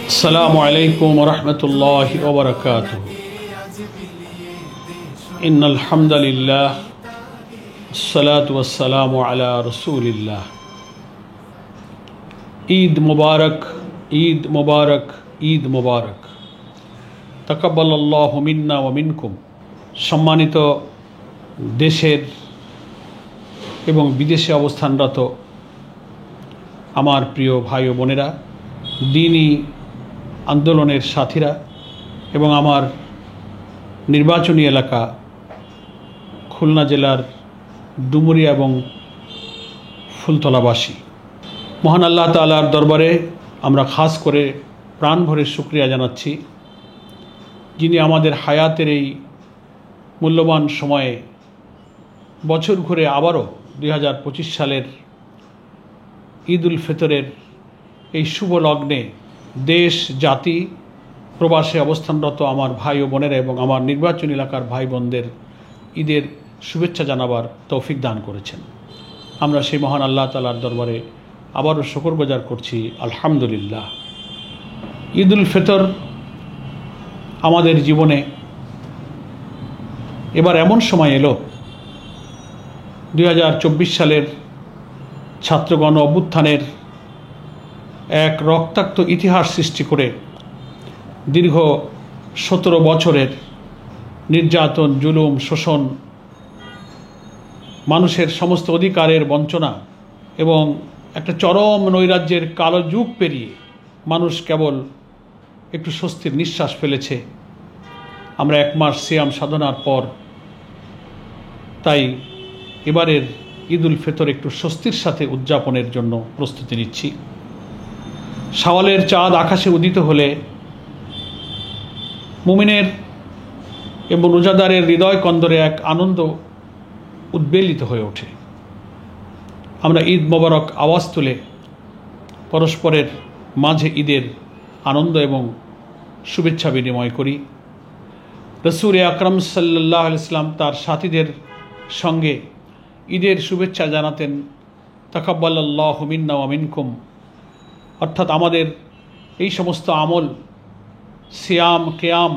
আসসালামু আলাইকুম ওয়া রাহমাতুল্লাহি ওয়া বারাকাতুহু। ইন্নাল হামদালিল্লাহ আসসালাতু ওয়াসসালামু আলা রাসূলিল্লাহ। ঈদ মুবারক, ঈদ মুবারক, ঈদ মুবারক। তাকাব্বালাল্লাহু মিন্না ওয়া মিনকুম। সম্মানিত দেশের এবং বিদেশে অবস্থানরত আমার প্রিয় ভাই ও বোনেরা, দ্বীনি আন্দোলনের সাথীরা এবং আমার নির্বাচনী এলাকা খুলনা জেলার ডুমুরিয়া এবং ফুলতলাবাসী, মহান আল্লাহ তাআলার দরবারে আমরা খাস করে প্রাণ ভরে শুকরিয়া জানাচ্ছি, যিনি আমাদের হায়াতের এই মূল্যবান সময়ে বছর ঘুরে আবারও 2025 সালের ঈদ উল ফিতরের এই শুভ লগ্নে দেশ, জাতি, প্রবাসে অবস্থানরত আমার ভাই ও বোনেরা এবং আমার নির্বাচনী এলাকার ভাই বোনদের ঈদের শুভেচ্ছা জানাবার তৌফিক দান করেছেন। আমরা সেই মহান আল্লাহ তাআলার দরবারে আবারও শুকরগুজার করছি, আলহামদুলিল্লাহ। ঈদ উল ফিতর আমাদের জীবনে এবার এমন সময় এলো, 2024 সালের ছাত্রগণ অভ্যুত্থানের এক রক্তাক্ত ইতিহাস সৃষ্টি করে দীর্ঘ 17 বছরের নির্যাতন, জুলুম, শোষণ, মানুষের সমস্ত অধিকারের বঞ্চনা এবং একটা চরম নৈরাজ্যের কালো যুগ পেরিয়ে মানুষ কেবল একটু স্বস্তির নিঃশ্বাস ফেলেছে। আমরা 1 মাস সিয়াম সাধনার পর তাই এবারের ঈদ উল ফিতর একটু স্বস্তির সাথে উদযাপনের জন্য প্রস্তুতি নিচ্ছি। শাওয়ালের চাঁদ আকাশে উদিত হলে মুমিনের এবং রোজাদারের হৃদয় কন্দরে এক আনন্দ উদ্বেলিত হয়ে ওঠে। আমরা ঈদ মোবারক আওয়াজ তুলে পরস্পরের মাঝে ঈদের আনন্দ এবং শুভেচ্ছা বিনিময় করি। রাসূল আকরাম সাল্লাল্লাহু আলাইহি ওয়াসাল্লাম তার সাথীদের সঙ্গে ঈদের শুভেচ্ছা জানাতেন, তাকাব্বালাল্লাহু মিন্না ওয়া মিনকুম, অর্থাৎ আমাদের এই সমস্ত আমল, সিয়াম, কিয়াম,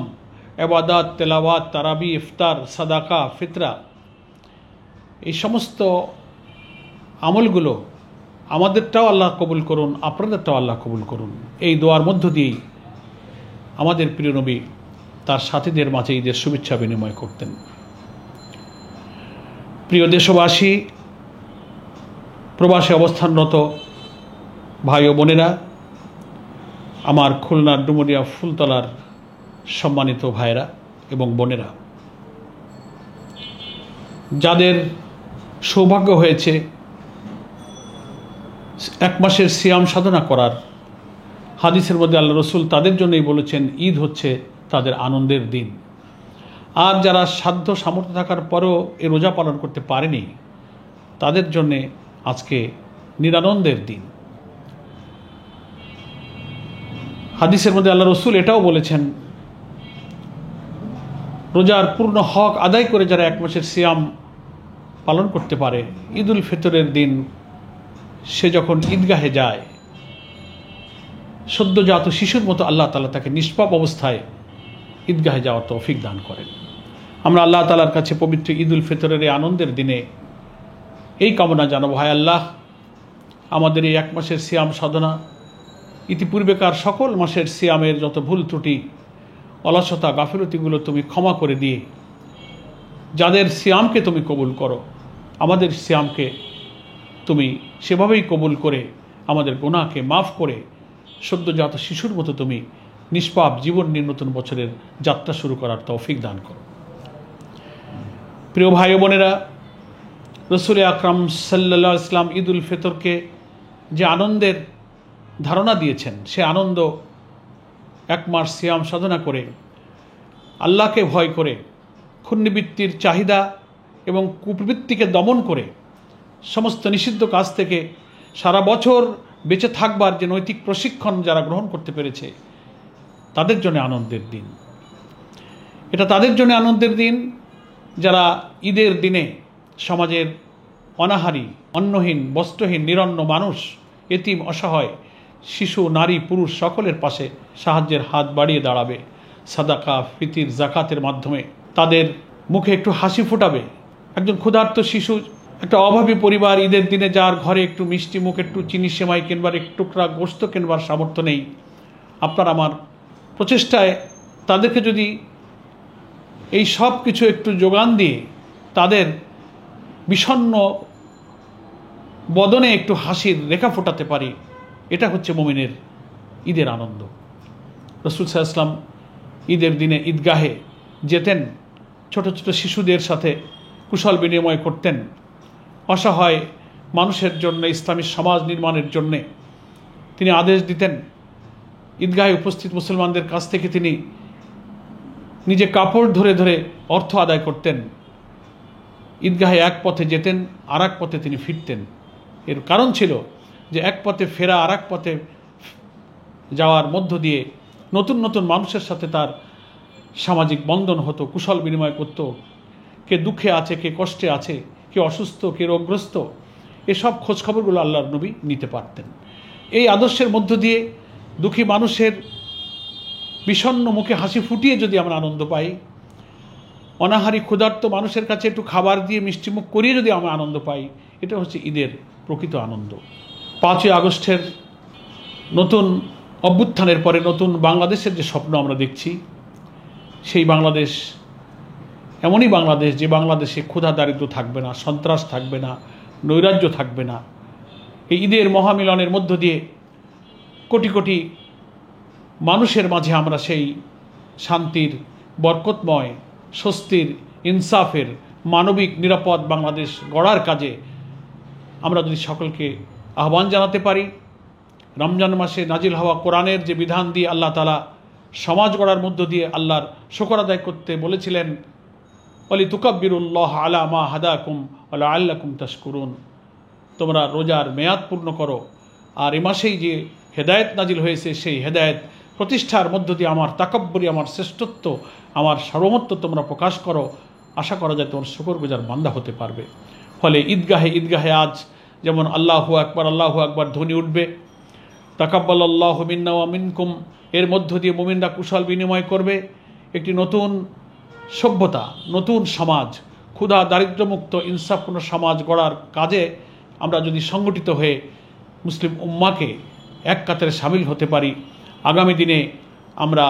ইবাদত, তেলাওয়াত, তারাবি, ইফতার, সাদাকা, ফিতরা, এই সমস্ত আমলগুলো আমাদেরটাও আল্লাহ কবুল করুন, আপনাদেরটাও আল্লাহ কবুল করুন, এই দোয়ার মধ্য দিয়েই আমাদের প্রিয় নবী তার সাথীদের মাঝে ঈদের শুভেচ্ছা বিনিময় করতেন। প্রিয় দেশবাসী, প্রবাসে অবস্থানরত ভাই ও বোনেরা, আমার খুলনার ডুমুরিয়া ফুলতলার সম্মানিত ভাইরা এবং বোনেরা, যাদের সৌভাগ্য হয়েছে 1 মাসের সিয়াম সাধনা করার, হাদিসের মধ্যে আল্লাহ রসুল তাদের জন্যই বলেছেন ঈদ হচ্ছে তাদের আনন্দের দিন। আর যারা সাধ্য সামর্থ্য থাকার পরেও এই রোজা পালন করতে পারেনি, তাদের জন্যে আজকে নিরানন্দের দিন। হাদিসের মধ্যে আল্লাহ রসুল এটাও বলেছেন, রোজার পূর্ণ হক আদায় করে যারা 1 মাসের সিয়াম পালন করতে পারে, ঈদ উল ফিতরের দিন সে যখন ঈদগাহে যায়, সদ্যজাত শিশুর মতো আল্লাহ তাআলা তাকে নিষ্পাপ অবস্থায় ঈদগাহে যাওয়ার তৌফিক দান করেন। আমরা আল্লাহ তাআলার কাছে পবিত্র ঈদ উল ফিতরের এই আনন্দের দিনে এই কামনা জানাবো, হায় আল্লাহ, আমাদের এই 1 মাসের সিয়াম সাধনা, ইতিপূর্বেকার সকল মাসের সিয়ামের যত ভুল ত্রুটি, অলসতা, গাফিলতিগুলো তুমি ক্ষমা করে দিয়ে যাদের সিয়ামকে তুমি কবুল করো, আমাদের সিয়ামকে তুমি সেভাবেই কবুল করে আমাদের গুনাহকে মাফ করে সদ্যজাত শিশুর মতো তুমি নিষ্পাপ জীবন নিয়ে নতুন বছরের যাত্রা শুরু করার তৌফিক দান করো। প্রিয় ভাই বোনেরা, রাসূল আকরাম সাল্লাল্লাহু আলাইহি ওয়াসাল্লাম ঈদ উল ফিতরকে যে আনন্দের ধারণা দিয়েছেন, সে আনন্দ 1 মাস সিয়াম সাধনা করে, আল্লাহকে ভয় করে, ক্ষুণ্ণবৃত্তির চাহিদা এবং কুপ্রবৃত্তিকে দমন করে, সমস্ত নিষিদ্ধ কাজ থেকে সারা বছর বেঁচে থাকবার যে নৈতিক প্রশিক্ষণ যারা গ্রহণ করতে পেরেছে, তাদের জন্য আনন্দের দিন। এটা তাদের জন্য আনন্দের দিন যারা ঈদের দিনে সমাজের অনাহারী, অন্নহীন, বস্ত্রহীন, নিরন্ন মানুষ, এতিম, অসহায়, শিশু, নারী, পুরুষ সকলের পাশে সাহায্যের হাত বাড়িয়ে দাঁড়াবে। সাদাকা, ফিতির, জাকাতের মাধ্যমে তাদের মুখে একটু হাসি ফোটাবে। একজন ক্ষুধার্ত শিশু, একটা অভাবী পরিবার, ঈদের দিনে যার ঘরে একটু মিষ্টি মুখ, একটু চিনি সেমাই কিনবার, একটু টুকরা গোস্ত কিনবার সামর্থ্য নেই, আপনার আমার প্রচেষ্টায় তাদেরকে যদি এই সব কিছু একটু যোগান দিয়ে তাদের বিষণ্ণ বদনে একটু হাসির রেখা ফোটাতে পারি, এটা হচ্ছে মুমিনের ঈদের আনন্দ। রাসূল সাল্লাল্লাহু আলাইহি ওয়াসাল্লাম ঈদের দিনে ঈদগাহে যেতেন, ছোট ছোট শিশুদের সাথে কুশল বিনিময় করতেন। অসহায় মানুষের জন্য, ইসলামী সমাজ নির্মাণের জন্যে তিনি আদেশ দিতেন। ঈদগাহে উপস্থিত মুসলমানদের কাছ থেকে তিনি নিজে কাপড় ধরে ধরে অর্থ আদায় করতেন। ঈদগাহে এক পথে যেতেন, আর এক পথে তিনি ফিরতেন। এর কারণ ছিল যে এক পথে ফেরা আর এক পথে যাওয়ার মধ্য দিয়ে নতুন নতুন মানুষের সাথে তার সামাজিক বন্ধন হতো, কুশল বিনিময় করত। কে দুঃখে আছে, কে কষ্টে আছে, কে অসুস্থ, কে রোগগ্রস্ত, এসব খোঁজখবরগুলো আল্লাহর নবী নিতে পারতেন। এই আদর্শের মধ্য দিয়ে দুঃখী মানুষের বিষণ্ণ মুখে হাসি ফুটিয়ে যদি আমরা আনন্দ পাই, অনাহারী ক্ষুধার্ত মানুষের কাছে একটু খাবার দিয়ে মিষ্টিমুখ করিয়ে যদি আমরা আনন্দ পাই, এটা হচ্ছে ঈদের প্রকৃত আনন্দ। 5ই আগস্টের নতুন অভ্যুত্থানের পরে নতুন বাংলাদেশের যে স্বপ্ন আমরা দেখছি, সেই বাংলাদেশ এমনই বাংলাদেশ যে বাংলাদেশে ক্ষুধা দারিদ্র থাকবে না, সন্ত্রাস থাকবে না, নৈরাজ্য থাকবে না। এই ঈদের মহামিলনের মধ্য দিয়ে কোটি কোটি মানুষের মাঝে আমরা সেই শান্তির, বরকতময়, স্বস্তির, ইনসাফের, মানবিক, নিরাপদ বাংলাদেশ গড়ার কাজে আমরা যদি সকলকে আহ্বান জানাতে পারি। রমজান মাসে নাজিল হওয়া কোরআনের যে বিধান দিয়ে আল্লাহ তাআলা সমাজ গড়ার মধ্য দিয়ে আল্লাহর শুকর আদায় করতে বলেছিলেন, ওয়ালি তুকাব্বিরুল্লাহ আলা মা হাদাকুম ওয়া লাআল্লাকুম তাশকুরুন, তোমরা রোজার মেয়াদ পূর্ণ করো, আর এ মাসেই যে হেদায়েত নাজিল হয়েছে সেই হেদায়েত প্রতিষ্ঠার মধ্য দিয়ে আমার তাকাব্বুরি, আমার শ্রেষ্ঠত্ব, আমার সার্বভৌমত্ব তোমরা প্রকাশ করো। আশা করা যায় তোমার শুকরগুজার বান্দা হতে পারবে। ফলে ঈদগাহে আজ যেমন আল্লাহু আকবার ধ্বনি উঠবে, তাকাব্বালাল্লাহু মিন্না ওয়া মিনকুম, এর মধ্য দিয়ে মুমিনরা কুশল বিনিময় করবে। একটি নতুন সভ্যতা, নতুন সমাজ, ক্ষুধা দারিদ্র্যমুক্ত ইনসাফপূর্ণ সমাজ গড়ার কাজে আমরা যদি সংগঠিত হয়ে মুসলিম উম্মাকে এক কাতারে সামিল হতে পারি, আগামী দিনে আমরা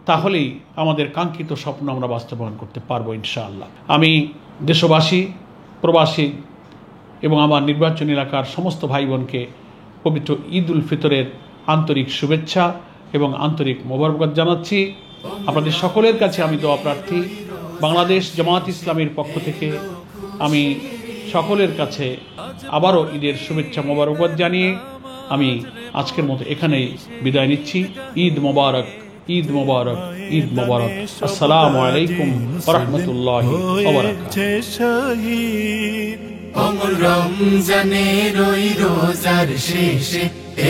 তাহলেই আমাদের কাঙ্ক্ষিত স্বপ্ন আমরা বাস্তবায়ন করতে পারবো ইনশাআল্লাহ। আমি দেশবাসী, প্রবাসী এবং আমার নির্বাচনী এলাকার সমস্ত ভাই বোনকে পবিত্র ঈদ উল ফিতরের আন্তরিক শুভেচ্ছা এবং আন্তরিক মোবারকবাদ জানাচ্ছি। আপনাদের সকলের কাছে আমি দোয়া প্রার্থী। বাংলাদেশ জামাত ইসলামীর পক্ষ থেকে আমি সকলের কাছে আবারও ঈদের শুভেচ্ছা মোবারকবাদ জানিয়ে আমি আজকের মতো এখানেই বিদায় নিচ্ছি। ঈদ মোবারক, ঈদ মোবারক, ঈদ মোবারক। আসসালামু আলাইকুম ওয়া রাহমাতুল্লাহি ওয়া বারাকাতুহু। রমজানের ওই রোজার শেষে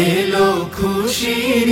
এলো খুশির